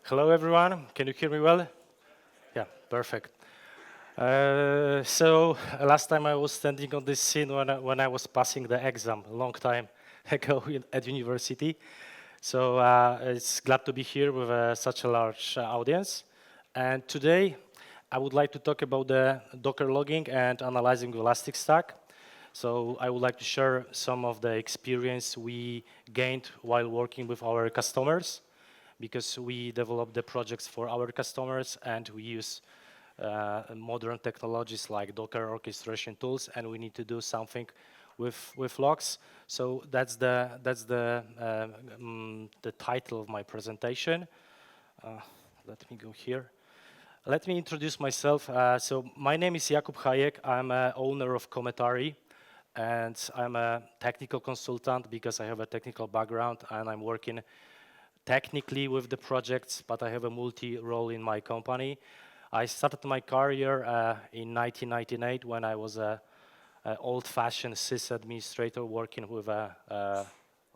Hello, everyone. Can you hear me well? Yeah, perfect. Last time I was standing on this scene when I was passing the exam a long time ago at university. So it's glad to be here with such a large audience. And today I would like to talk about the Docker logging and analyzing Elasticstack. So I would like to share some of the experience we gained while working with our customers, because we develop the projects for our customers and we use modern technologies like Docker orchestration tools, and we need to do something with logs. So that's the title of my presentation. Let me go here. Let me introduce myself. So my name is Jakub Hajek. I'm owner of Kometari, and I'm a technical consultant because I have a technical background and I'm working technically with the projects, but I have a multi-role in my company. I started my career in 1998 when I was an old-fashioned sys administrator working with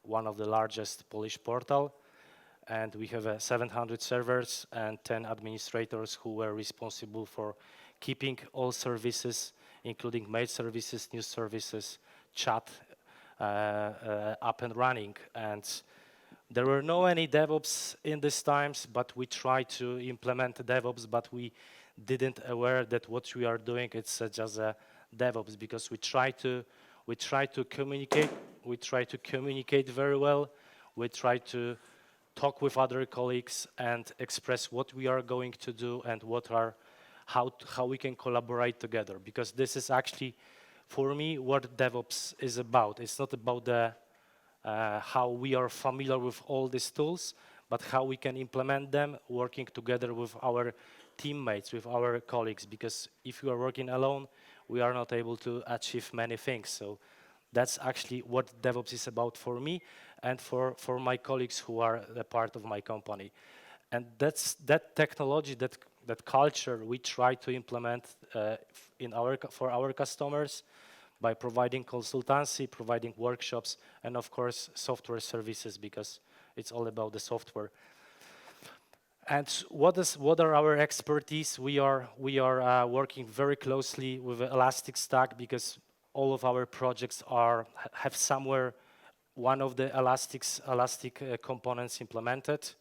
one of the largest Polish portal. And we have 700 servers and 10 administrators who were responsible for keeping all services, including mail services, news services, chat, up and running. And there were no any DevOps in these times, but we tried to implement DevOps, but we didn't aware that what we are doing, it's just a DevOps, because we try to communicate very well. We try to talk with other colleagues and express what we are going to do and how we can collaborate together, because this is actually, for me, what DevOps is about. It's not about the how we are familiar with all these tools, but how we can implement them working together with our teammates, with our colleagues, because if you are working alone, we are not able to achieve many things. So that's actually what DevOps is about for me and for my colleagues who are a part of my company. And that's that technology, that culture we try to implement for our customers by providing consultancy, providing workshops, and of course software services, because it's all about the software. And what are our expertise? We are working very closely with Elasticstack, because all of our projects have somewhere one of the Elastic components implemented.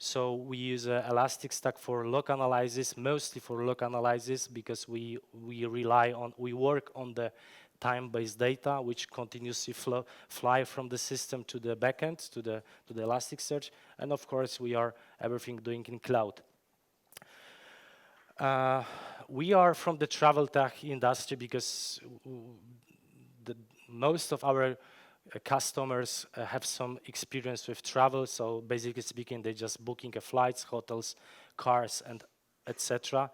So we use Elasticstack for log analysis, mostly for log analysis, because we work on the time-based data, which continuously fly from the system to the backend, to the Elasticsearch, and of course we are everything doing in cloud. We are from the travel tech industry, because most of our customers have some experience with travel. So basically speaking, they're just booking flights, hotels, cars, and etc.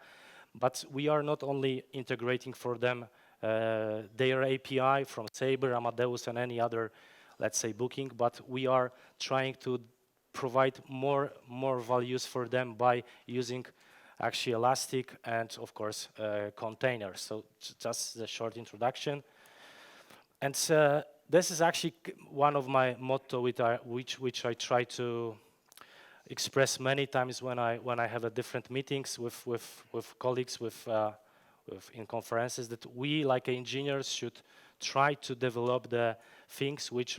But we are not only integrating for them their API from Sabre, Amadeus, and any other, let's say, booking, but we are trying to provide more values for them by using actually Elastic and of course containers. So just a short introduction. And this is actually one of my motto, which I try to express many times when I have different meetings with colleagues, in conferences, that we, like engineers, should try to develop the things which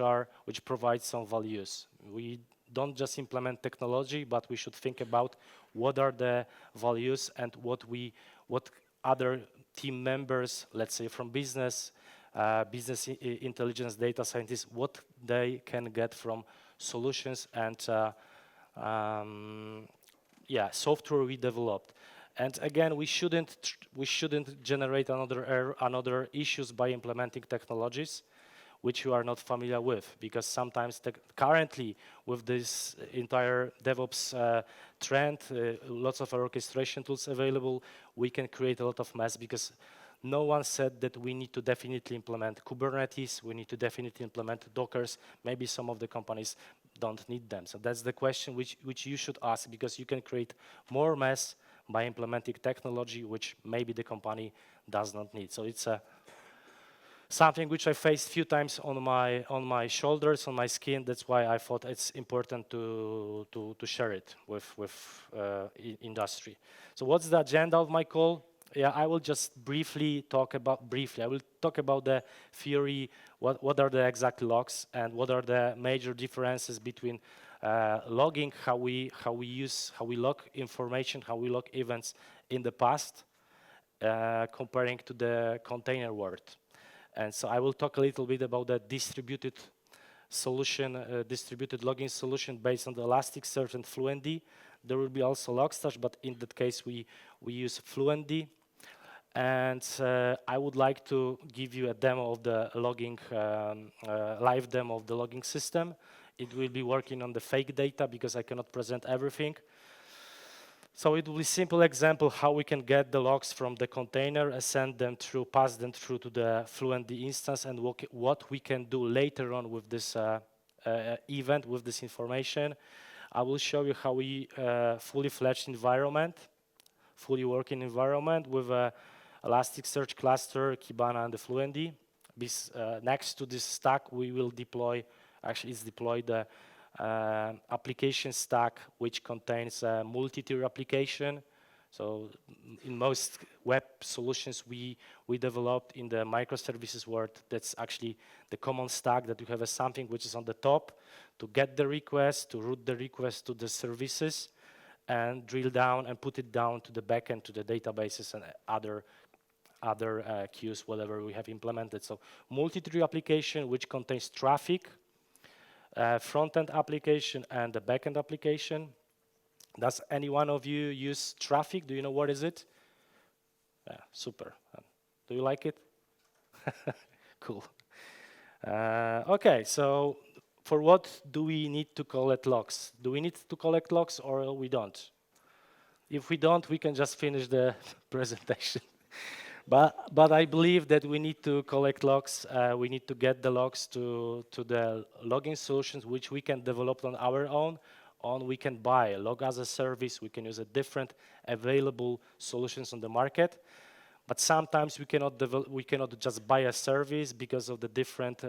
provide some values. We don't just implement technology, but we should think about what are the values and what other team members, let's say from business intelligence, data scientists, what they can get from solutions and software we developed. And again, we shouldn't generate another issues by implementing technologies which you are not familiar with, because sometimes currently with this entire DevOps trend, lots of orchestration tools available, we can create a lot of mess, because no one said that we need to definitely implement Kubernetes, we need to definitely implement Dockers. Maybe some of the companies don't need them. So that's the question which you should ask, because you can create more mess by implementing technology which maybe the company does not need. So it's something which I faced few times on my shoulders, on my skin. That's why I thought it's important to share it with industry. So what's the agenda of my call? Yeah, I will just briefly talk about I will talk about the theory, what are the exact logs, and what are the major differences between logging, how we log information, how we log events in the past, comparing to the container world. And so I will talk a little bit about the distributed solution, distributed logging solution based on the Elasticsearch and Fluentd. There will be also Logstash, but in that case we use Fluentd. And I would like to give you a demo of the logging, live demo of the logging system. It will be working on the fake data because I cannot present everything. So it will be a simple example how we can get the logs from the container, send them through, pass them through to the Fluentd instance, and what we can do later on with this event, with this information. I will show you how we fully fledged environment, fully working environment with a Elasticsearch cluster, Kibana, and the Fluentd. Next to this stack, we will deploy, actually it's deployed the application stack, which contains a multi-tier application. So in most web solutions we developed in the microservices world, that's actually the common stack, that you have something which is on the top to get the request, to route the request to the services, and drill down and put it down to the backend, to the databases and other queues, whatever we have implemented. So multi-tier application which contains traffic, front-end application and the back-end application. Does any one of you use traffic? Do you know what is it? Yeah, super. Do you like it? Cool. Okay, so for what do we need to collect logs? Do we need to collect logs or we don't? If we don't, we can just finish the presentation. But I believe that we need to collect logs. We need to get the logs to the logging solutions which we can develop on our own. We can buy log as a service. We can use a different available solutions on the market. But sometimes we cannot just buy a service because of the different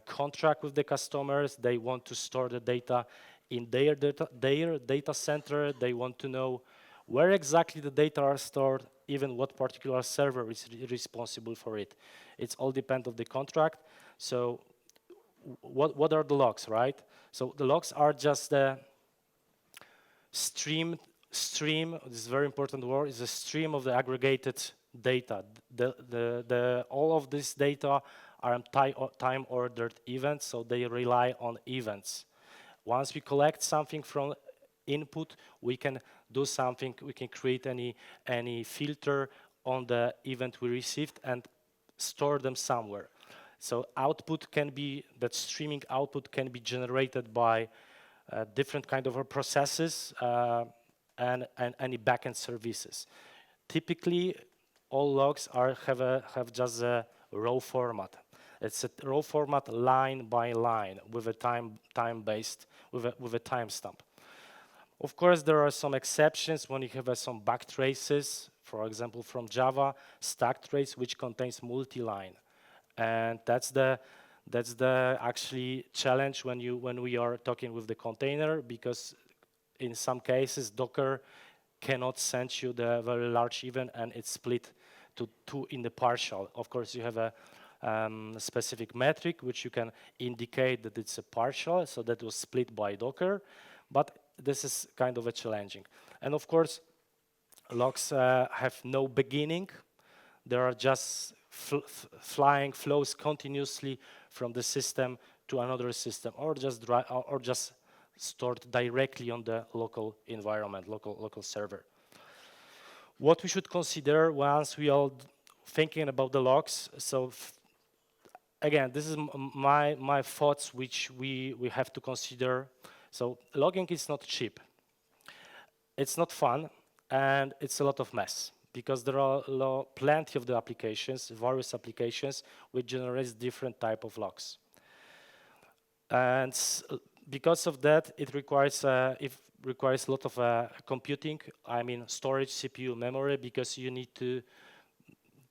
contract with the customers. They want to store the data in their data center. They want to know where exactly the data are stored, even what particular server is responsible for it. It's all depend on the contract. So what are the logs, right? So the logs are just the stream, this is a very important word, is a stream of the aggregated data. All of this data are time-ordered events, so they rely on events. Once we collect something from input, we can do something, we can create any filter on the event we received and store them somewhere. So output can be, that streaming output can be generated by different kind of processes and any backend services. Typically, all logs have just a raw format. It's a raw format line by line with a time-based, with a timestamp. Of course, there are some exceptions when you have some back traces, for example, from Java, stack trace, which contains multi-line. And that's the actually challenge when we are talking with the container, because in some cases Docker cannot send you the very large event and it's split to two in the partial. Of course, you have a specific metric which you can indicate that it's a partial, so that was split by Docker, but this is kind of a challenging. And of course, logs have no beginning. There are just flying flows continuously from the system to another system, or just stored directly on the local environment, local server. What we should consider once we are thinking about the logs. So again, this is my thoughts which we have to consider. So logging is not cheap. It's not fun, and it's a lot of mess, because there are plenty of the applications, various applications, which generates different type of logs. And because of that, it requires a lot of computing. I mean, storage, CPU, memory, because you need to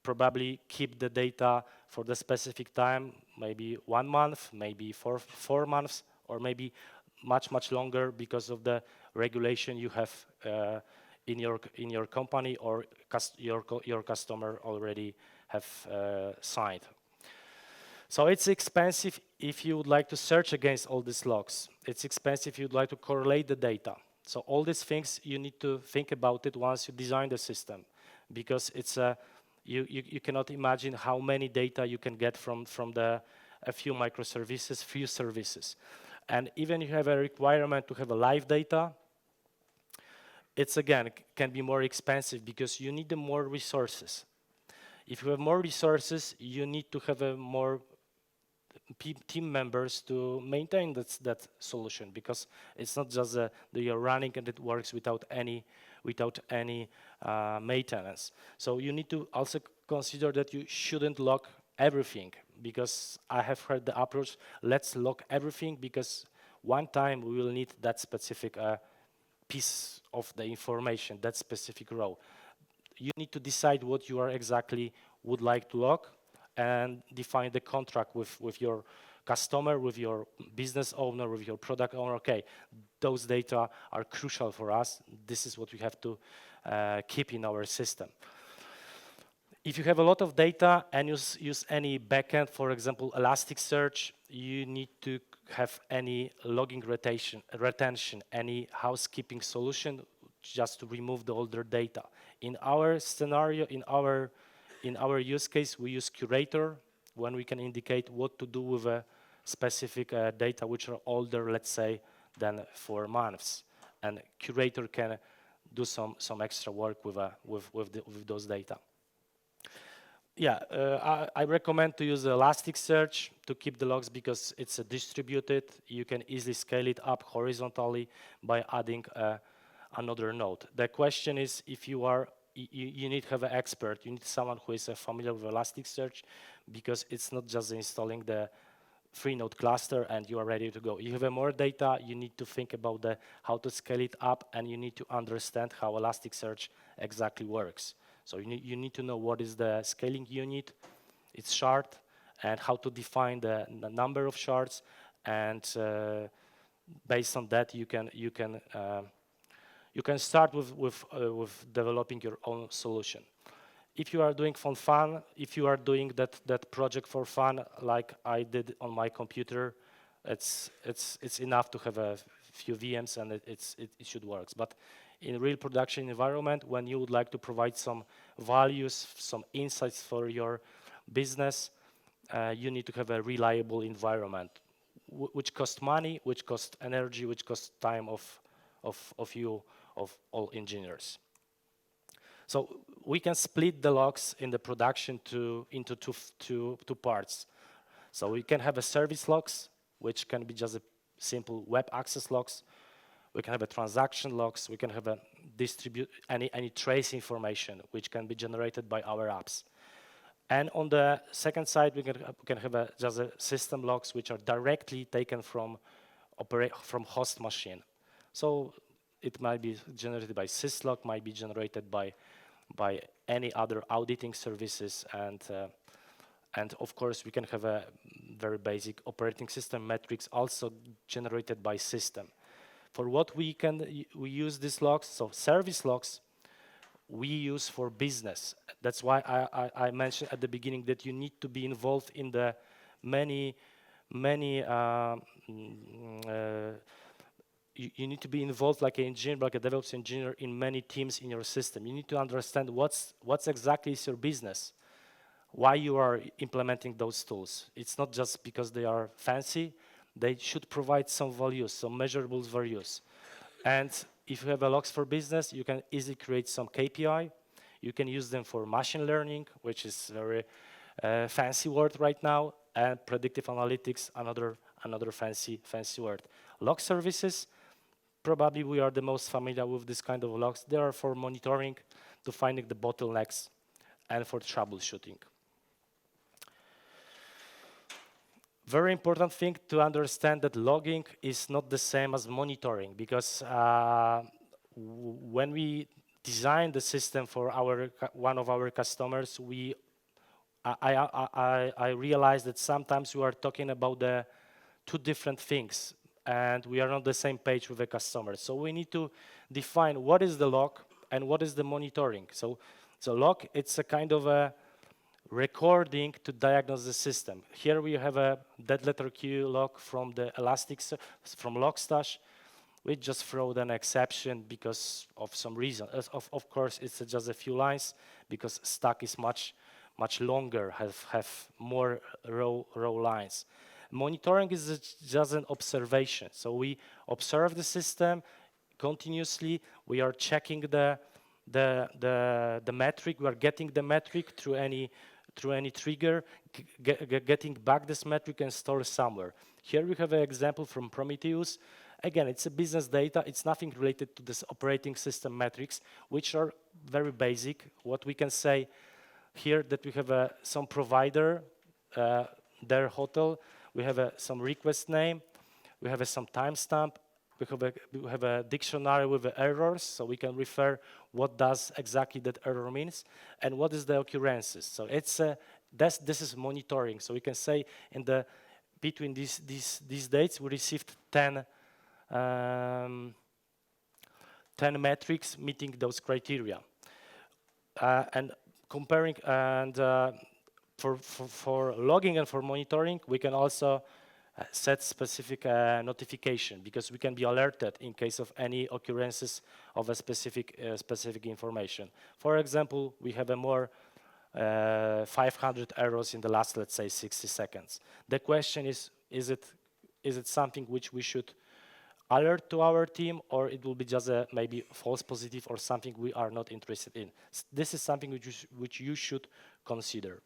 probably keep the data for the specific time, maybe 1 month, maybe 4 months, or maybe much longer because of the regulation you have in your company or your customer already have signed. So it's expensive if you would like to search against all these logs. It's expensive if you'd like to correlate the data. So all these things, you need to think about it once you design the system, because it's you cannot imagine how many data you can get from a few microservices, few services. And even if you have a requirement to have a live data, it's again can be more expensive because you need more resources. If you have more resources, you need to have a more team members to maintain that solution, because it's not just that you're running and it works without any maintenance. So you need to also consider that you shouldn't log everything, because I have heard the approach, let's log everything because one time we will need that specific piece of the information, that specific row. You need to decide what you are exactly would like to log and define the contract with your customer, with your business owner, with your product owner. Okay, those data are crucial for us. This is what we have to keep in our system. If you have a lot of data and use any backend, for example, Elasticsearch, you need to have any logging retention, any housekeeping solution just to remove the older data. In our scenario, in our use case, we use Curator when we can indicate what to do with a specific data which are older, let's say, than 4 months. And Curator can do some extra work with those data. Yeah, I recommend to use Elasticsearch to keep the logs because it's distributed. You can easily scale it up horizontally by adding another node. The question is, if you need to have an expert. You need someone who is familiar with Elasticsearch, because it's not just installing the 3-node cluster and you are ready to go. You have more data, you need to think about how to scale it up, and you need to understand how Elasticsearch exactly works. So you need to know what is the scaling unit, its shard, and how to define the number of shards, and based on that you can start with developing your own solution. If you are doing for fun, if you are doing that project for fun, like I did on my computer, it's enough to have a few VMs and it should work. But in real production environment, when you would like to provide some values, some insights for your business, you need to have a reliable environment, which costs money, which costs energy, which costs time of all engineers. So we can split the logs in the production into two parts. So we can have a service logs, which can be just a simple web access logs. We can have a transaction logs. We can have a distribute any trace information, which can be generated by our apps. And on the second side, we can have just a system logs, which are directly taken from host machine. So it might be generated by syslog, might be generated by any other auditing services, and of course we can have a very basic operating system metrics also generated by system. For what we use these logs, so service logs, we use for business. That's why I mentioned at the beginning that you need to be involved in the many you need to be involved like an engineer, like a DevOps engineer, in many teams in your system. You need to understand what's exactly is your business, why you are implementing those tools. It's not just because they are fancy. They should provide some values, some measurable values. And if you have a logs for business, you can easily create some KPI. You can use them for machine learning, which is very fancy word right now, and predictive analytics, another fancy word. Log services, probably we are the most familiar with this kind of logs. They are for monitoring, to finding the bottlenecks, and for troubleshooting. Very important thing to understand that logging is not the same as monitoring, because when we designed the system for one of our customers, we I realized that sometimes we are talking about the two different things, and we are on the same page with the customer. So we need to define what is the log and what is the monitoring. So the log, it's a kind of a recording to diagnose the system. Here we have a dead letter queue log from the from Logstash. We just throw an exception because of some reason. Of course, it's just a few lines because stack is much longer, have more row lines. Monitoring is just an observation. So we observe the system continuously. We are checking the metric. We are getting the metric through any trigger, getting back this metric and store somewhere. Here we have an example from Prometheus. Again, it's a business data. It's nothing related to this operating system metrics, which are very basic. What we can say here that we have some provider, their hotel. We have some request name. We have some timestamp. We have a dictionary with the errors, so we can refer what does exactly that error means and what is the occurrences. So it's this is monitoring. So we can say in the between these dates we received 10 metrics meeting those criteria, and comparing and for logging and for monitoring we can also set specific notification because we can be alerted in case of any occurrences of a specific information. For example, we have a more 500 errors in the last, let's say, 60 seconds. The question is it something which we should alert to our team, or it will be just a maybe false positive or something we are not interested in? This is something which you should consider.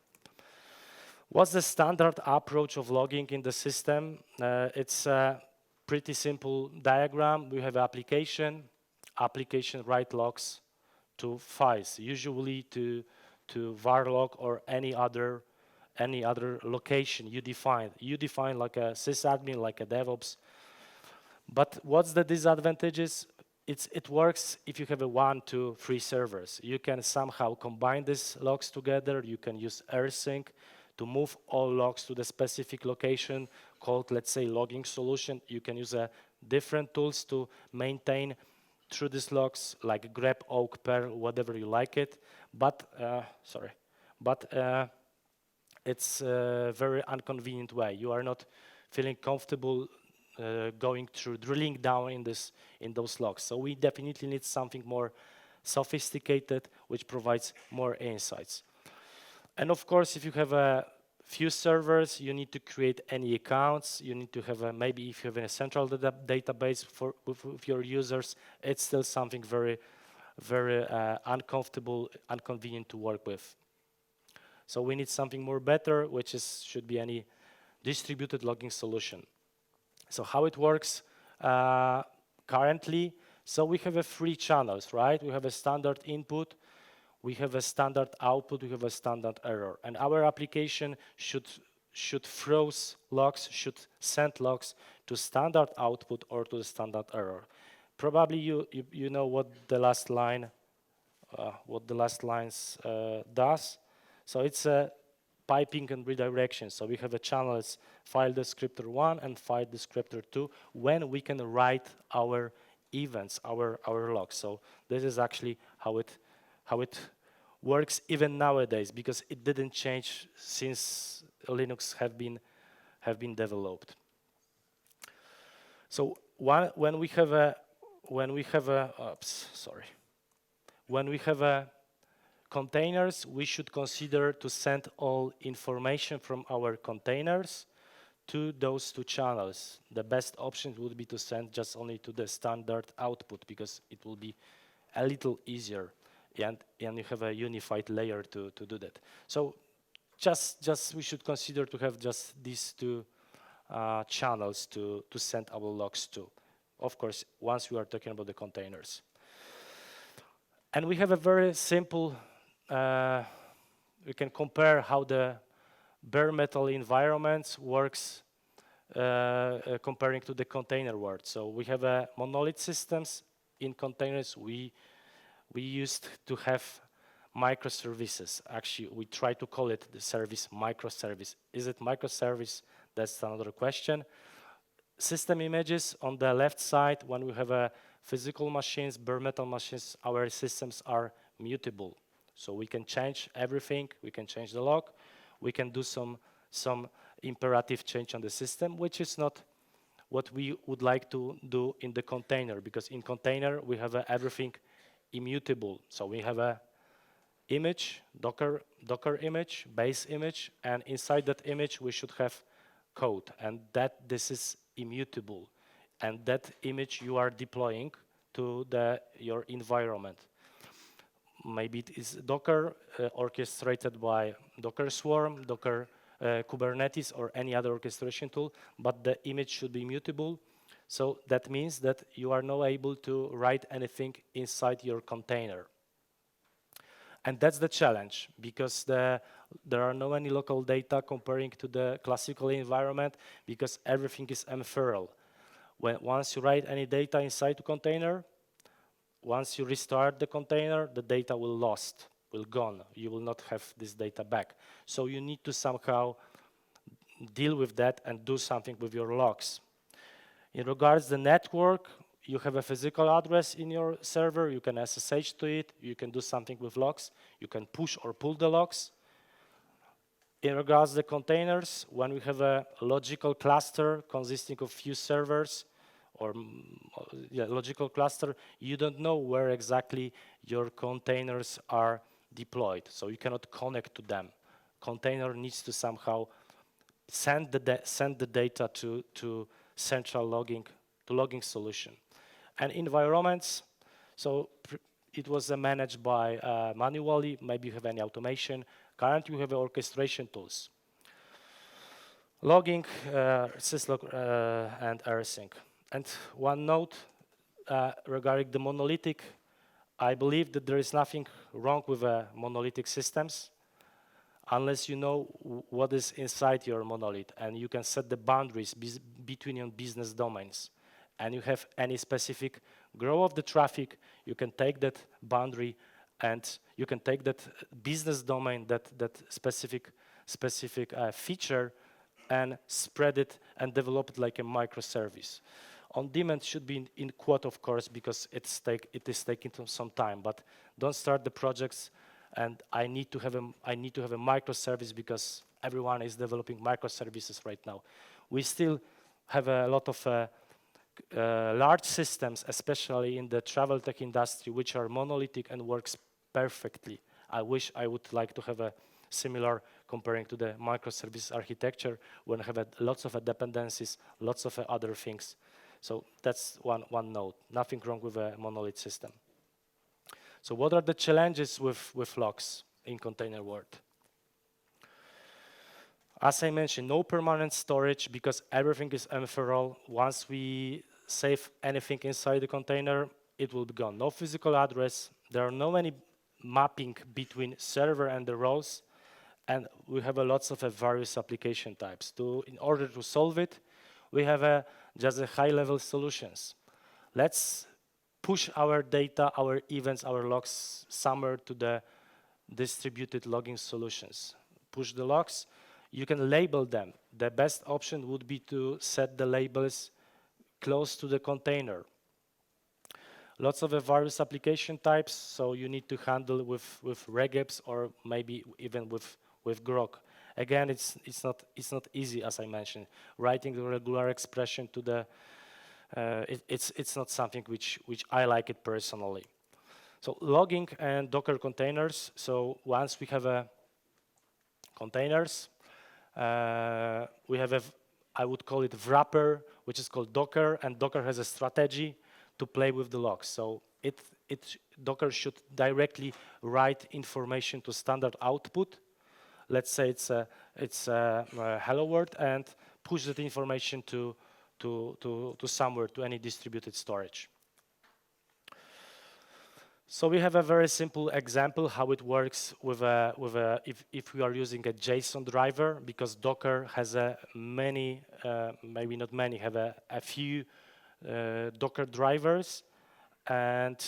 What's the standard approach of logging in the system? It's a pretty simple diagram. We have application write logs to files, usually to var log or any other location you define. You define like a sysadmin, like a DevOps. But what's the disadvantages? It works if you have 1, 2, 3 servers. You can somehow combine these logs together. You can use rsync to move all logs to the specific location called, let's say, logging solution. You can use different tools to maintain through these logs, like grep, oak, perl, whatever you like it. But it's a very inconvenient way. You are not feeling comfortable going through, drilling down in those logs. So we definitely need something more sophisticated, which provides more insights. And of course, if you have a few servers, you need to create any accounts. You need to have maybe if you have a central database with your users, it's still something very, very uncomfortable, inconvenient to work with. So we need something more better, which should be any distributed logging solution. So how it works currently? So we have 3 channels, right? We have a standard input. We have a standard output, we have a standard error. And our application should throw logs, should send logs to standard output or to the standard error. Probably you know what the last line does. So it's a piping and redirection. So we have a channel as file descriptor 1 and file descriptor 2 when we can write our events, our logs. So this is actually how it works even nowadays, because it didn't change since Linux have been developed. So when we have containers, we should consider to send all information from our containers to those 2 channels. The best option would be to send just only to the standard output, because it will be a little easier, and you have a unified layer to do that. So just we should consider to have just these 2 channels to send our logs to. Of course, once we are talking about the containers. And we have a very simple, we can compare how the bare metal environments works comparing to the container world. So we have monolith systems. In containers, we used to have microservices. Actually, we try to call it the service microservice. Is it microservice? That's another question. System images on the left side, when we have a physical machines, bare metal machines, our systems are mutable. So we can change everything, we can change the log, we can do some imperative change on the system, which is not what we would like to do in the container, because in container we have everything immutable. So we have a image, Docker image, base image, and inside that image we should have code, and that this is immutable, and that image you are deploying to your environment. Maybe it is Docker orchestrated by Docker Swarm, Docker Kubernetes, or any other orchestration tool, but the image should be mutable. So that means that you are not able to write anything inside your container. And that's the challenge, because there are no any local data comparing to the classical environment, because everything is ephemeral. Once you write any data inside the container, once you restart the container, the data will gone. You will not have this data back. So you need to somehow deal with that and do something with your logs. In regards to the network, you have a physical address in your server, you can SSH to it, you can do something with logs, you can push or pull the logs. In regards to the containers, when we have a logical cluster consisting of few servers, or logical cluster, you don't know where exactly your containers are deployed, so you cannot connect to them. Container needs to somehow send the data to central logging solution. And environments, so it was managed by manually. Maybe you have any automation. Currently, we have orchestration tools. Logging, syslog, and rsync. And one note regarding the monolithic, I believe that there is nothing wrong with monolithic systems unless you know what is inside your monolith, and you can set the boundaries between your business domains. And you have any specific growth of the traffic, you can take that boundary and you can take that business domain, that specific feature, and spread it and develop it like a microservice. On demand should be in quote, of course, because it is taking some time. But don't start the projects. And I need to have a microservice because everyone is developing microservices right now. We still have a lot of large systems, especially in the travel tech industry, which are monolithic and works perfectly. I wish I would like to have a similar comparing to the microservice architecture when I have lots of dependencies, lots of other things. So that's one note. Nothing wrong with a monolith system. So what are the challenges with logs in container world? As I mentioned, no permanent storage because everything is ephemeral. Once we save anything inside the container, it will be gone. No physical address. There are no any mapping between server and the roles. And we have lots of various application types. In order to solve it, we have just high-level solutions. Let's push our data, our events, our logs somewhere to the distributed logging solutions. Push the logs. You can label them. The best option would be to set the labels close to the container. Lots of various application types, so you need to handle with regex or maybe even with grok. Again, it's not easy, as I mentioned. Writing the regular expression to the it's not something which I like it personally. So logging and Docker containers. So once we have containers, we have I would call it wrapper, which is called Docker, and Docker has a strategy to play with the logs. So Docker should directly write information to standard output. Let's say it's a hello world, and push that information to somewhere, to any distributed storage. So we have a very simple example how it works with if we are using a JSON driver, because Docker has maybe not many, have a few Docker drivers, And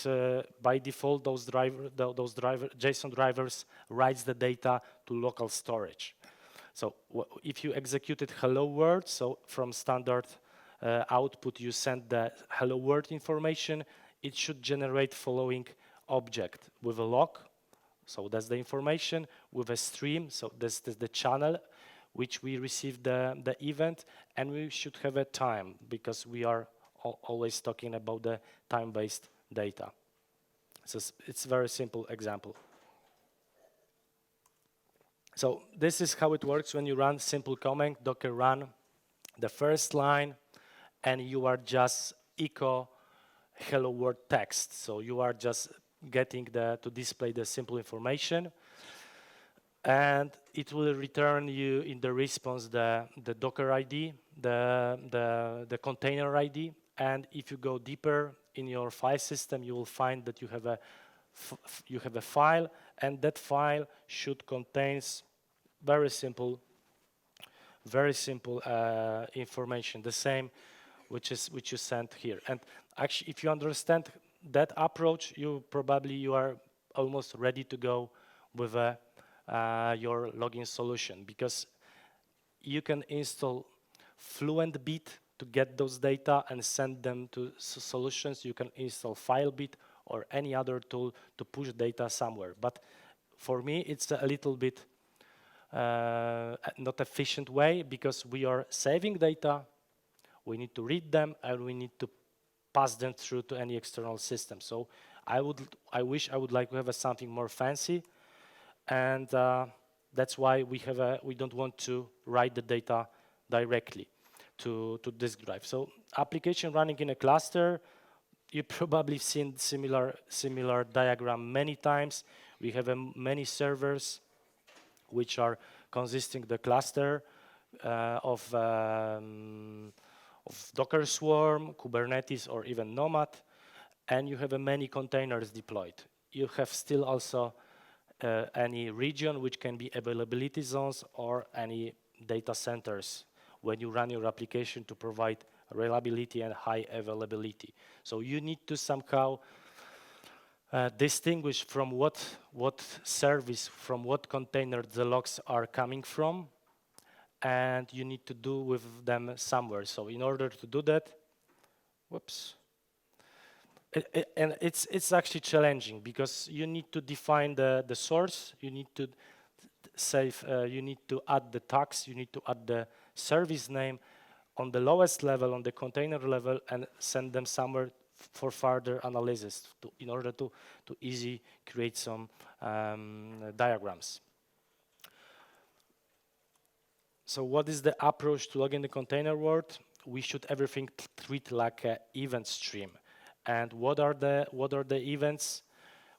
by default, those JSON drivers writes the data to local storage. So if you executed hello world, so from standard output you send the hello world information, it should generate following object with a log, so that's the information, with a stream, so this is the channel which we receive the event, and we should have a time because we are always talking about the time-based data. So it's a very simple example. So this is how it works when you run simple command, docker run, the first line, and you are just echo hello world text. So you are just getting to display the simple information, and it will return you in the response the Docker ID, the container ID, and if you go deeper in your file system, you will find that you have a file, and that file should contains very simple information, the same which you sent here. And actually, if you understand that approach, you are almost ready to go with your login solution, because you can install Fluentd to get those data and send them to solutions. You can install FileBit or any other tool to push data somewhere. But for me, it's a little bit not efficient way, because we are saving data, we need to read them, and we need to pass them through to any external system. So I wish I would like to have something more fancy, and that's why we don't want to write the data directly to disk drive. So application running in a cluster, you probably seen similar diagram many times. We have many servers which are consisting the cluster of Docker Swarm, Kubernetes, or even Nomad, and you have many containers deployed. You have still also any region which can be availability zones or any data centers when you run your application to provide reliability and high availability. So you need to somehow distinguish from what service, from what container the logs are coming from, and you need to do with them somewhere. So in order to do that, and it's actually challenging, because you need to define the source, you need to you need to add the tags, you need to add the service name on the lowest level, on the container level, and send them somewhere for further analysis in order to easy create some diagrams. So what is the approach to log in the container world? We should everything treat like an event stream. And what are the events?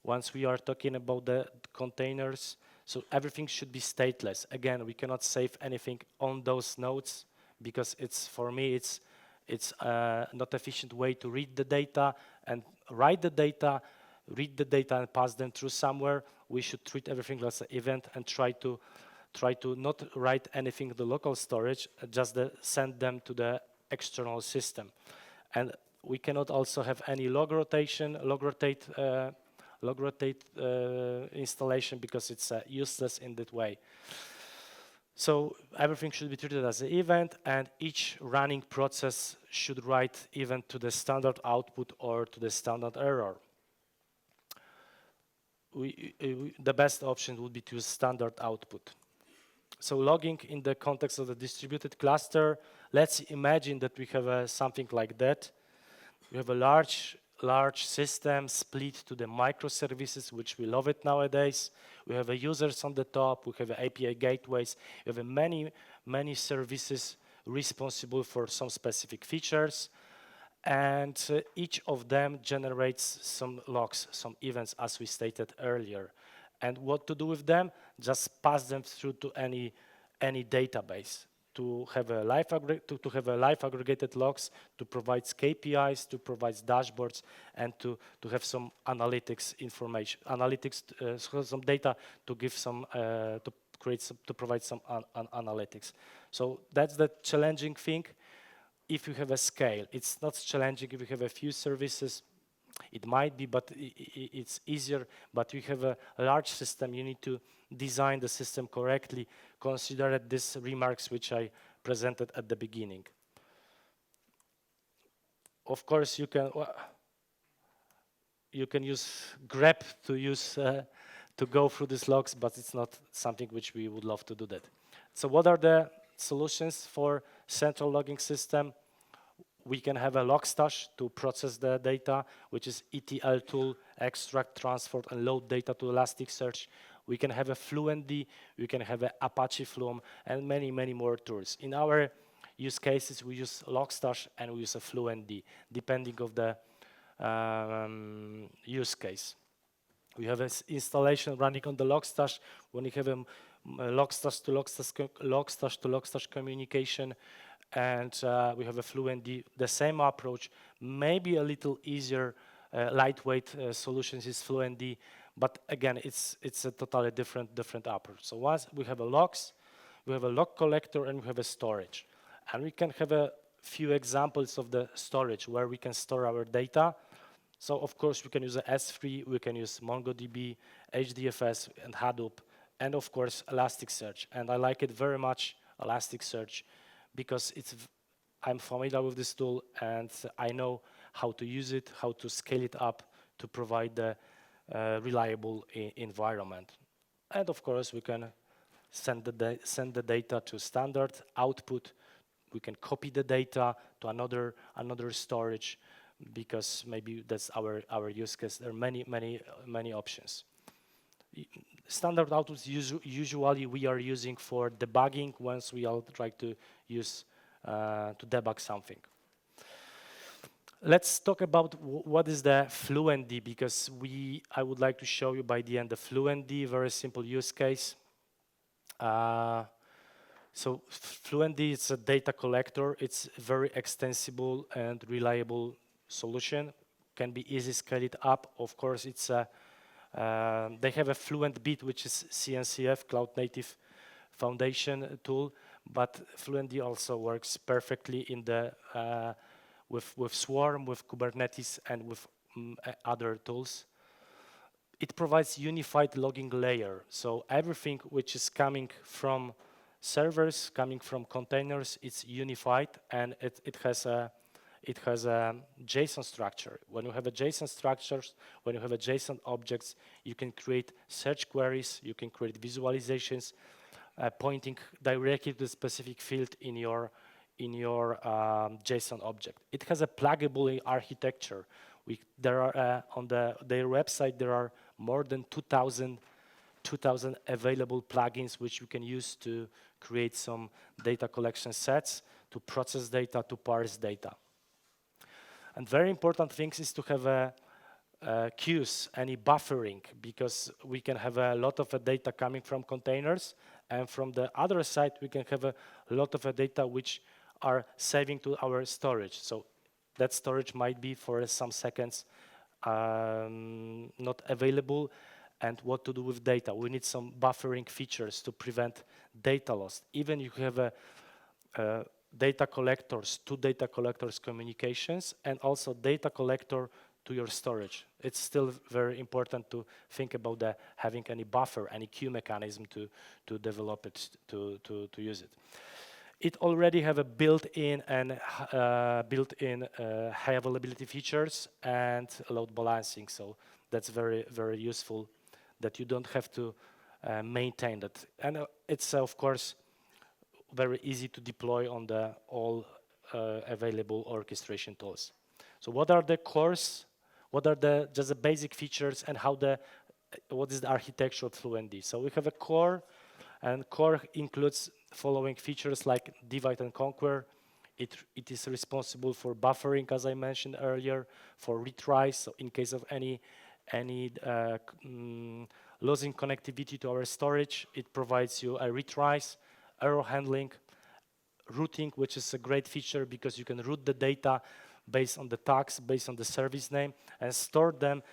Once we are talking about the containers, so everything should be stateless. Again, we cannot save anything on those nodes, because for me it's not efficient way to read the data and write the data, read the data and pass them through somewhere. We should treat everything as an event and try to not write anything to the local storage, just send them to the external system. And we cannot also have any log rotate installation, because it's useless in that way. So everything should be treated as an event, and each running process should write event to the standard output or to the standard error. The best option would be to use standard output. So logging in the context of the distributed cluster, let's imagine that we have something like that. We have a large system split to the microservices, which we love it nowadays. We have users on the top, we have API gateways, we have many services responsible for some specific features, and each of them generates some logs, some events, as we stated earlier. And what to do with them? Just pass them through to any database to have a live aggregated logs, to provide KPIs, to provide dashboards, and to have some analytics information, some data to give some to provide some analytics. So that's the challenging thing. If you have a scale, it's not challenging if you have a few services, It might be, but it's easier. But you have a large system. You need to design the system correctly. Consider these remarks which I presented at the beginning. Of course, you can use grep to go through these logs, but it's not something which we would love to do that. So what are the solutions for central logging system? We can have a Logstash to process the data, which is ETL tool, extract, transport, and load data to Elasticsearch. We can have a Fluentd, we can have an Apache Flume, and many, many more tools. In our use cases, we use Logstash and we use a Fluentd, depending on the use case. We have an installation running on the Logstash. When you have a Logstash to Logstash communication, and we have a Fluentd, the same approach, maybe a little easier, lightweight solutions is Fluentd, but again, it's a totally different approach. So once we have a logs, we have a log collector, and we have a storage. And we can have a few examples of the storage where we can store our data. So of course, we can use S3, we can use MongoDB, HDFS, and Hadoop, and of course, Elasticsearch. And I like it very much, Elasticsearch, because I'm familiar with this tool, and I know how to use it, how to scale it up to provide the reliable environment. And of course, we can send the data to standard output. We can copy the data to another storage, because maybe that's our use case. There are many options. Standard outputs usually we are using for debugging once we all try to use to debug something. Let's talk about what is the Fluentd, because I would like to show you by the end the Fluentd, very simple use case. So Fluentd is a data collector. It's a very extensible and reliable solution. Can be easy scaled up. Of course, it's they have a Fluentd, which is CNCF, Cloud Native Foundation tool, but Fluentd also works perfectly in the with Swarm, with Kubernetes, and with other tools. It provides unified logging layer. So everything which is coming from servers, coming from containers, it's unified, and it has a JSON structure. When you have a JSON structures, when you have a JSON objects, you can create search queries, you can create visualizations, pointing directly to a specific field in your JSON object. It has a pluggable architecture. There are on their website there are more than 2,000 available plugins which you can use to create some data collection sets, to process data, to parse data. And very important things is to have queues, any buffering, because we can have a lot of data coming from containers, and from the other side we can have a lot of data which are saving to our storage. So that storage might be for some seconds not available. And what to do with data? We need some buffering features to prevent data loss. Even if you have data collectors, two data collectors communications, and also data collector to your storage. It's still very important to think about having any buffer, any queue mechanism to develop it, to use it. It already have a built-in high availability features and load balancing. So that's very, very useful, that you don't have to maintain that. And it's of course very easy to deploy on all available orchestration tools. So what are the cores? What are just the basic features, and what is the architecture of Fluentd? So we have a core, and core includes following features like divide and conquer. It is responsible for buffering, as I mentioned earlier, for retries. So in case of any losing connectivity to our storage, it provides you a retries, error handling, routing, which is a great feature because you can route the data based on the tags, based on the service name, and store them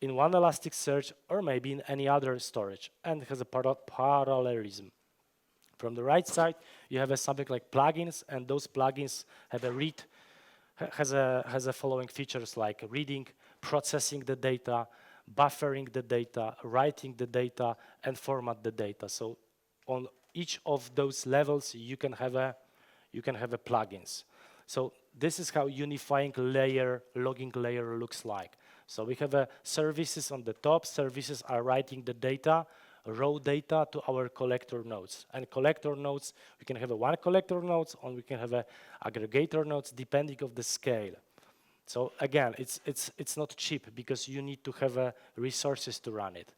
in one Elasticsearch or maybe in any other storage, and it has a parallelism. From the right side, you have something like plugins, and those plugins have has a following features like reading, processing the data, buffering the data, writing the data, and format the data. So on each of those levels, you can have a plugins. So this is how unifying layer, logging layer looks like. So we have services on the top. Services are writing the data, raw data to our collector nodes. And collector nodes, we can have one collector nodes, or we can have aggregator nodes, depending on the scale. So again, it's not cheap because you need to have resources to run it.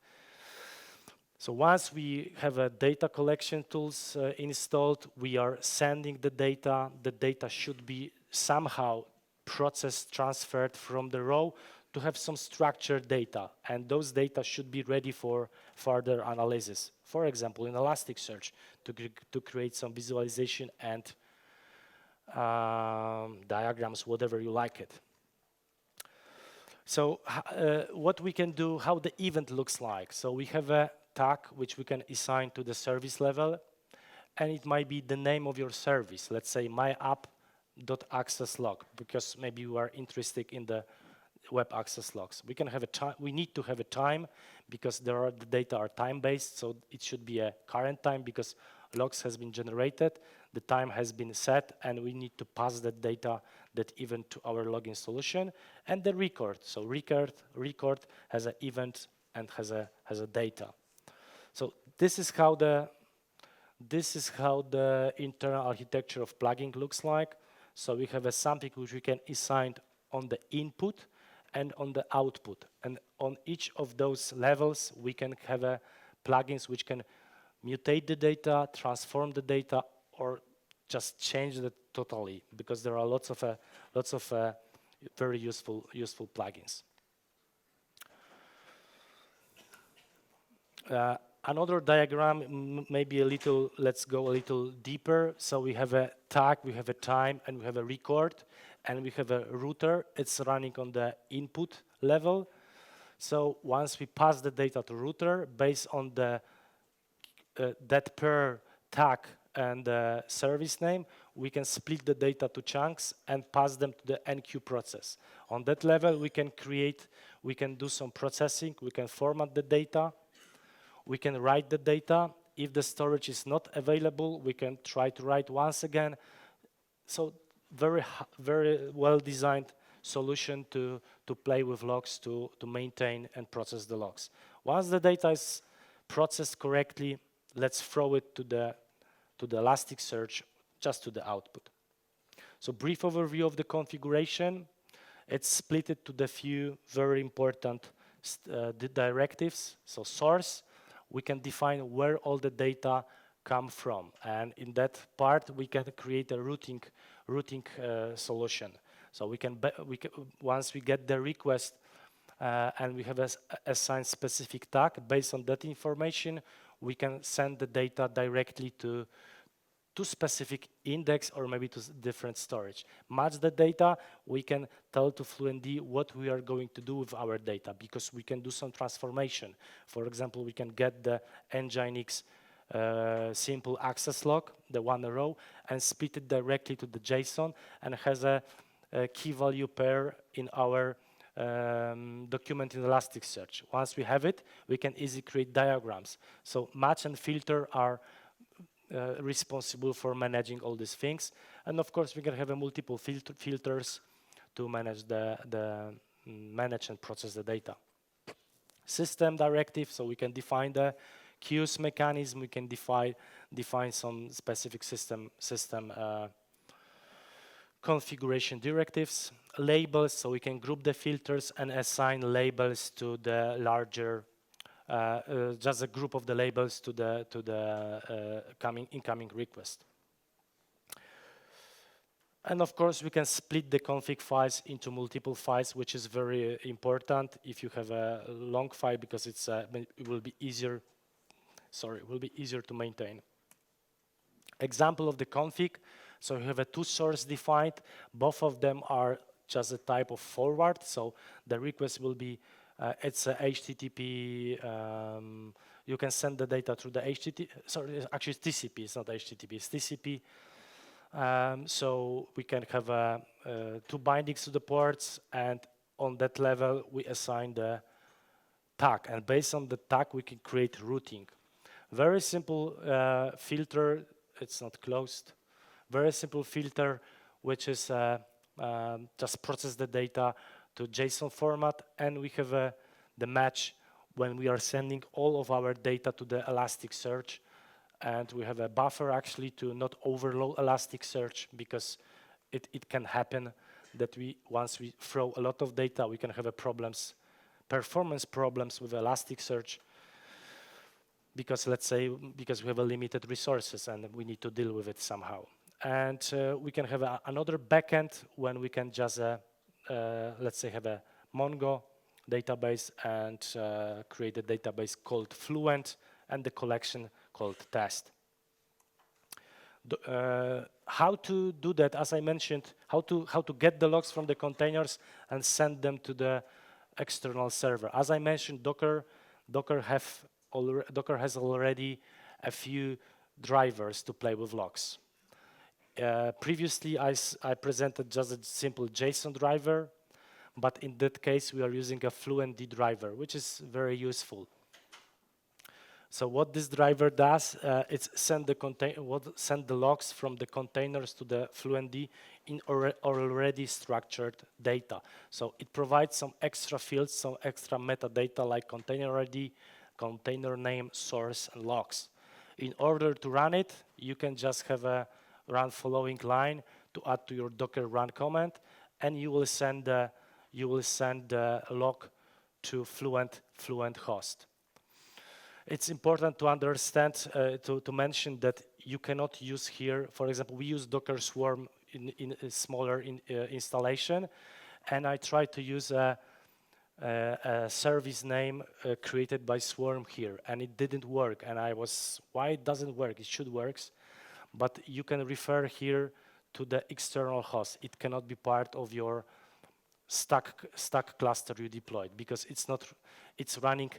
So once we have data collection tools installed, we are sending the data. The data should be somehow processed, transferred from the raw to have some structured data. And those data should be ready for further analysis. For example, in Elasticsearch, to create some visualization and diagrams, whatever you like it. So what we can do, how the event looks like. So we have a tag which we can assign to the service level, and it might be the name of your service. Let's say my app.access log, because maybe you are interested in the web access logs. We can have a time. We need to have a time because the data are time-based, so it should be a current time because logs has been generated, the time has been set, and we need to pass that data, that event, to our logging solution, and the record. So record has an event and has a data. So this is how the internal architecture of plugin looks like. So we have something which we can assign on the input and on the output, and on each of those levels we can have plugins which can mutate the data, transform the data, or just change it totally, because there are lots of very useful plugins. Another diagram, maybe a little, let's go a little deeper. So we have a tag, we have a time, and we have a record, and we have a router. It's running on the input level. So once we pass the data to router, based on the that per tag and the service name, we can split the data to chunks and pass them to the enqueue process. On that level, we can do some processing, we can format the data, we can write the data. If the storage is not available, we can try to write once again. So very well designed solution to play with logs, to maintain and process the logs. Once the data is processed correctly, let's throw it to the Elasticsearch, just to the output. So brief overview of the configuration. It's split it to the few very important directives. So source, we can define where all the data come from, and in that part we can create a routing solution. So we can once we get the request and we have assigned specific tag, based on that information, we can send the data directly to specific index or maybe to different storage. Match the data, we can tell to Fluentd what we are going to do with our data, because we can do some transformation. For example, we can get the Nginx simple access log, the one row, and split it directly to the JSON, and has a key value pair in our document in Elasticsearch. Once we have it, we can easily create diagrams. So match and filter are responsible for managing all these things, and of course we can have multiple filters to manage manage and process the data. System directive, so we can define the queues mechanism, we can define some specific system configuration directives. Labels, so we can group the filters and assign labels to the larger just a group of the labels to the incoming request. And of course, we can split the config files into multiple files, which is very important if you have a long file, because it will be easier. Sorry, it will be easier to maintain. Example of the config. So you have a two source defined. Both of them are just a type of forward. So the request will be it's a HTTP. You can send the data through the HTTP. Sorry, actually it's TCP. It's not HTTP. It's TCP. So we can have two bindings to the ports, and on that level, we assign the tag, and based on the tag, we can create routing. Very simple filter. It's not closed. Very simple filter, which is just process the data to JSON format, and we have the match when we are sending all of our data to the Elasticsearch, and we have a buffer actually to not overload Elasticsearch, because it can happen that once we throw a lot of data, we can have performance problems with Elasticsearch, because let's say because we have a limited resources and we need to deal with it somehow. And we can have another backend when we can just let's say have a Mongo database and create a database called Fluent and the collection called test. How to do that, as I mentioned, how to get the logs from the containers and send them to the external server. As I mentioned, Docker has already a few drivers to play with logs. Previously, I presented just a simple JSON driver, but in that case, we are using a Fluentd driver, which is very useful. So what this driver does, it's send the logs from the containers to the Fluentd in already structured data. So it provides some extra fields, some extra metadata like container ID, container name, source, and logs. In order to run it, you can just have a run following line to add to your Docker run command, and you will send the log to Fluent host. It's important to understand, to mention that you cannot use here, for example, we use Docker Swarm in a smaller installation, and I tried to use a service name created by Swarm here, and it didn't work, and why it doesn't work? It should work, but you can refer here to the external host. It cannot be part of your stack cluster you deployed, because it's running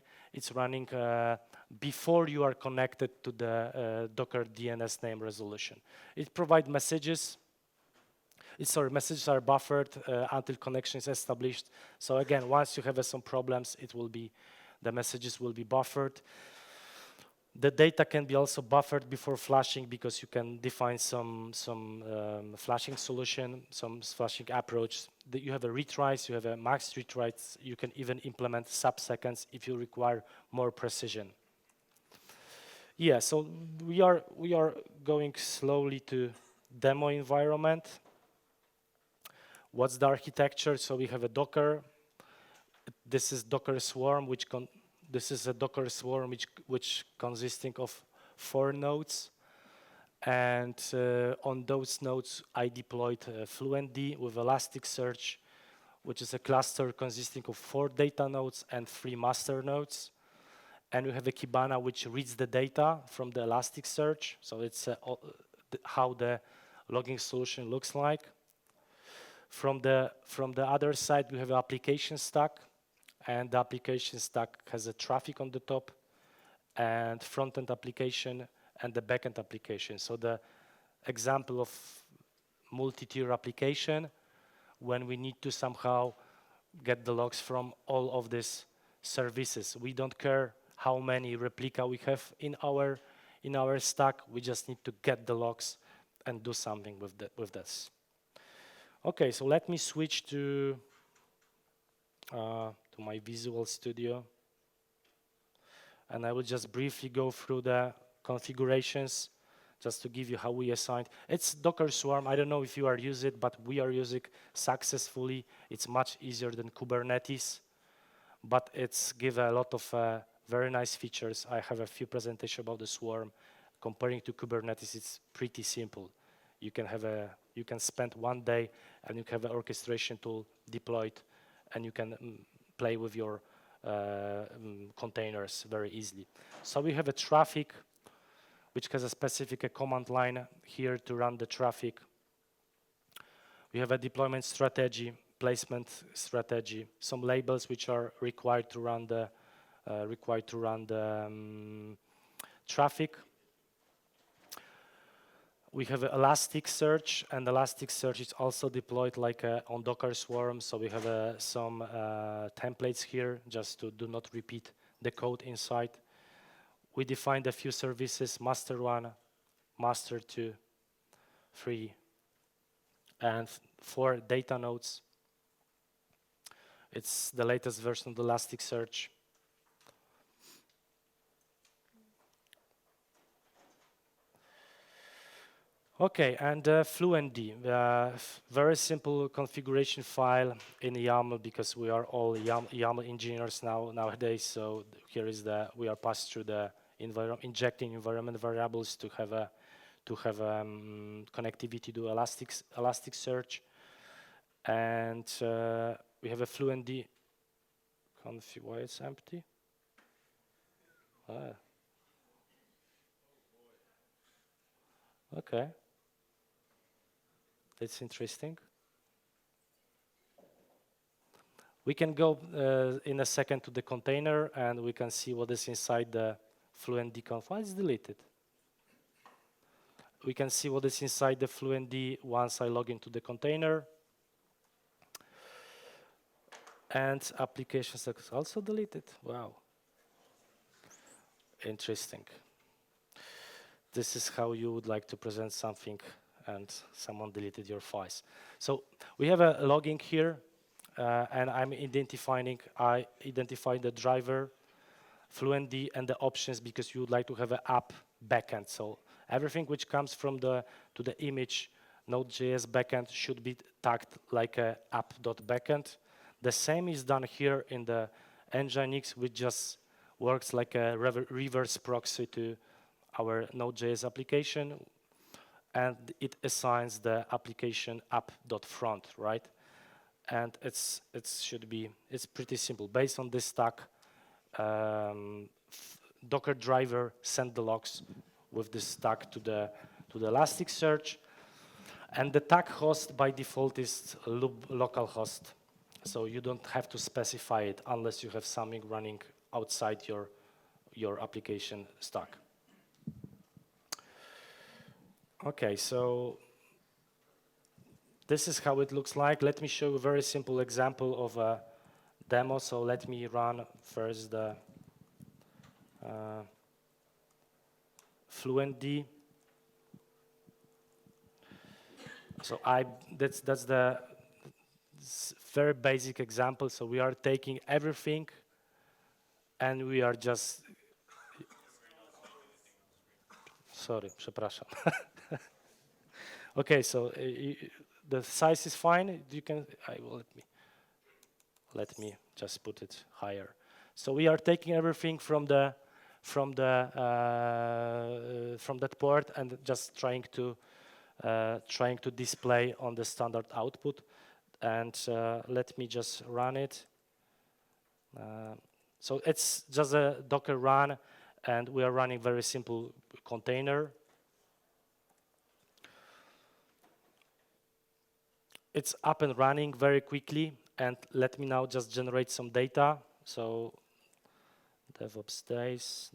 before you are connected to the Docker DNS name resolution. It provides messages. Messages are buffered until connection is established. So again, once you have some problems, the messages will be buffered. The data can be also buffered before flashing, because you can define some flashing solution, some flashing approach. You have a retries, you have a max retries. You can even implement sub-seconds if you require more precision. Yeah, so we are going slowly to demo environment. What's the architecture? So we have a Docker. This is Docker Swarm, this is a Docker Swarm which consisting of 4 nodes, and on those nodes I deployed Fluentd with Elasticsearch, which is a cluster consisting of 4 data nodes and 3 master nodes, and we have a Kibana which reads the data from the Elasticsearch. So it's how the logging solution looks like. From the other side, we have an application stack. And the application stack has a traffic on the top, and front-end application and the back-end application. So the example of multi-tier application, when we need to somehow get the logs from all of these services. We don't care how many replica we have in our stack. We just need to get the logs and do something with this. Okay, so let me switch to my Visual Studio, and I will just briefly go through the configurations just to give you how we assigned. It's Docker Swarm. I don't know if you are using it, but we are using successfully. It's much easier than Kubernetes, but it's give a lot of very nice features. I have a few presentations about the Swarm. Comparing to Kubernetes, it's pretty simple. You can spend one day and you have an orchestration tool deployed, and you can play with your containers very easily. So we have a traffic, which has a specific command line here to run the traffic. We have a deployment strategy, placement strategy, some labels which are required to run the traffic. We have Elasticsearch, and Elasticsearch is also deployed like on Docker Swarm. So we have some templates here just to do not repeat the code inside. We defined a few services: master 1, master 2, 3, and 4 data nodes. It's the latest version of the Elasticsearch. Okay, and Fluentd, very simple configuration file in YAML, because we are all YAML engineers nowadays. So here is we are passed through the injecting environment variables to have connectivity to Elasticsearch, and we have a Fluentd config. Why it's empty? Okay. That's interesting. We can go in a second to the container, and we can see what is inside the Fluentd conf. It's deleted. We can see what is inside the Fluentd once I log into the container. And applications are also deleted. Wow. Interesting. This is how you would like to present something and someone deleted your files. So we have a logging here, and I identify the driver, Fluentd, and the options, because you would like to have an app backend. So everything which comes from to the image Node.js backend should be tagged like a app.backend. The same is done here in the Nginx, which just works like a reverse proxy to our Node.js application, and it assigns the application app.front, right? And it's pretty simple. Based on this stack, Docker driver send the logs with this stack to the Elasticsearch, and the tag host by default is localhost. So you don't have to specify it unless you have something running outside your application stack. Okay, so this is how it looks like. Let me show you a very simple example of a demo. So let me run first the Fluentd. So that's the very basic example. So we are taking everything, and we are just. Sorry, przepraszam. Okay, so the size is fine. You can. Let me just put it higher. So we are taking everything from that port and just trying to display on the standard output. And let me just run it. So it's just a Docker run, and we are running very simple container. It's up and running very quickly, and let me now just generate some data. So DevOpsDays.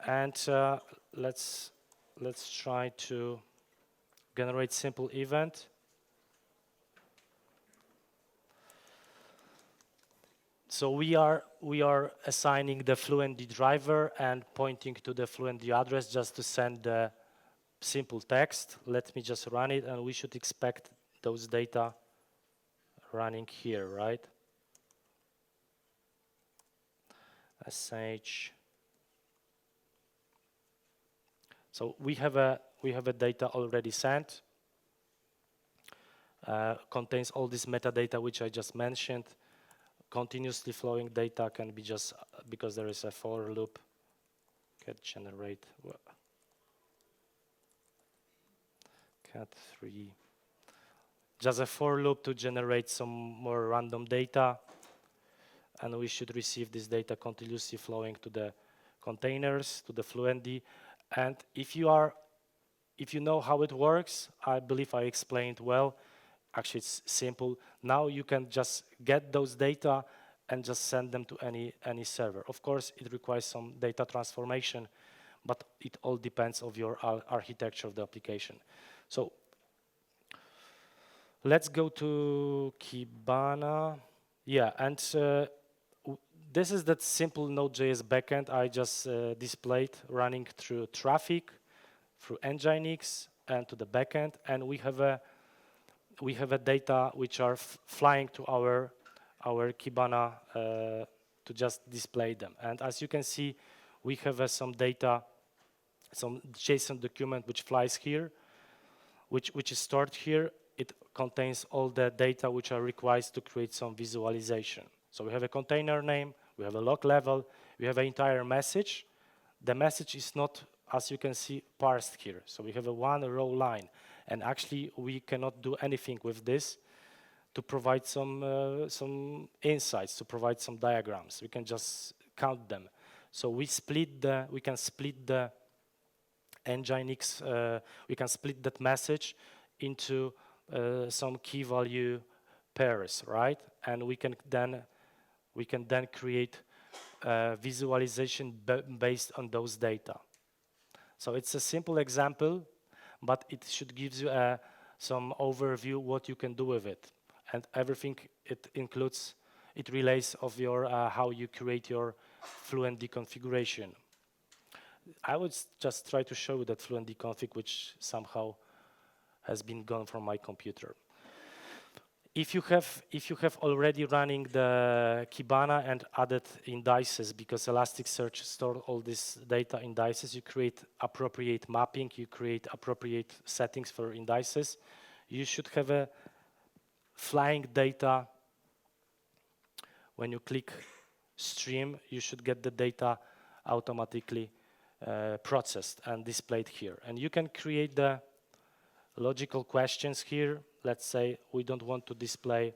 And let's try to generate simple event. So we are assigning the Fluentd driver and pointing to the Fluentd address just to send the simple text. Let me just run it, and we should expect those data running here, right? sh. So we have a data already sent. Contains all this metadata which I just mentioned. Continuously flowing data can be just because there is a for loop. Get generate cat3. Just a for loop to generate some more random data, and we should receive this data continuously flowing to the containers, to the Fluentd. And if you know how it works, I believe I explained well. Actually, it's simple. Now you can just get those data and just send them to any server. Of course, it requires some data transformation, but it all depends on your architecture of the application. So let's go to Kibana. Yeah, and this is that simple Node.js backend I just displayed running through traffic, through Nginx, and to the backend, and we have a data which are flying to our Kibana to just display them. And as you can see, we have some data, some JSON document which flies here, which is stored here. It contains all the data which are required to create some visualization. So we have a container name, we have a log level, we have an entire message. The message is not, as you can see, parsed here. So we have a one row line. And actually, we cannot do anything with this to provide some insights, to provide some diagrams. We can just count them. So we can split the Nginx, we can split that message into some key value pairs, right? And we can then create visualization based on those data. So it's a simple example, but it should give you some overview what you can do with it, and everything it includes. It relays of your how you create your Fluentd configuration. I would just try to show you that Fluentd config, which somehow has been gone from my computer. If you have already running the Kibana and added indices, because Elasticsearch store all this data indices, you create appropriate mapping, you create appropriate settings for indices. You should have a flying data. When you click stream, you should get the data automatically processed and displayed here. And you can create the logical questions here. Let's say we don't want to display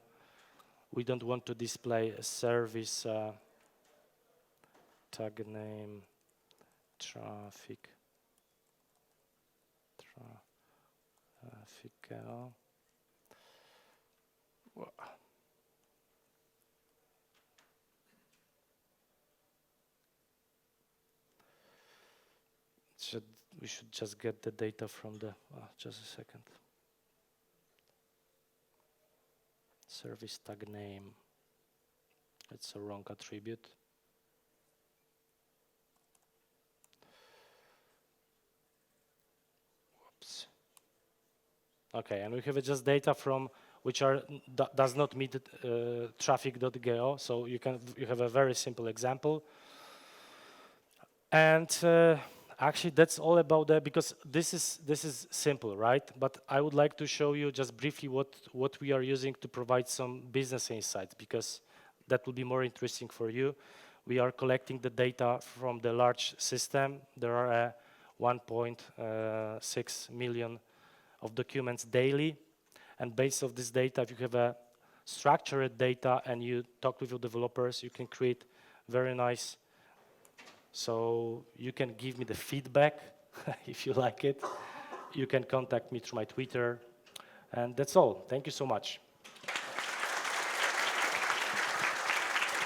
a service tag name traffic. We should just get the data from the, just a second. Service tag name. It's a wrong attribute. Whoops. Okay, and we have just data from which does not meet traffic.go. So you have a very simple example. And actually, that's all about that, because this is simple, right? But I would like to show you just briefly what we are using to provide some business insights, because that will be more interesting for you. We are collecting the data from the large system. There are 1.6 million of documents daily, and based on this data, if you have a structured data and you talk with your developers, you can create very nice. So you can give me the feedback if you like it. You can contact me through my Twitter. And that's all. Thank you so much.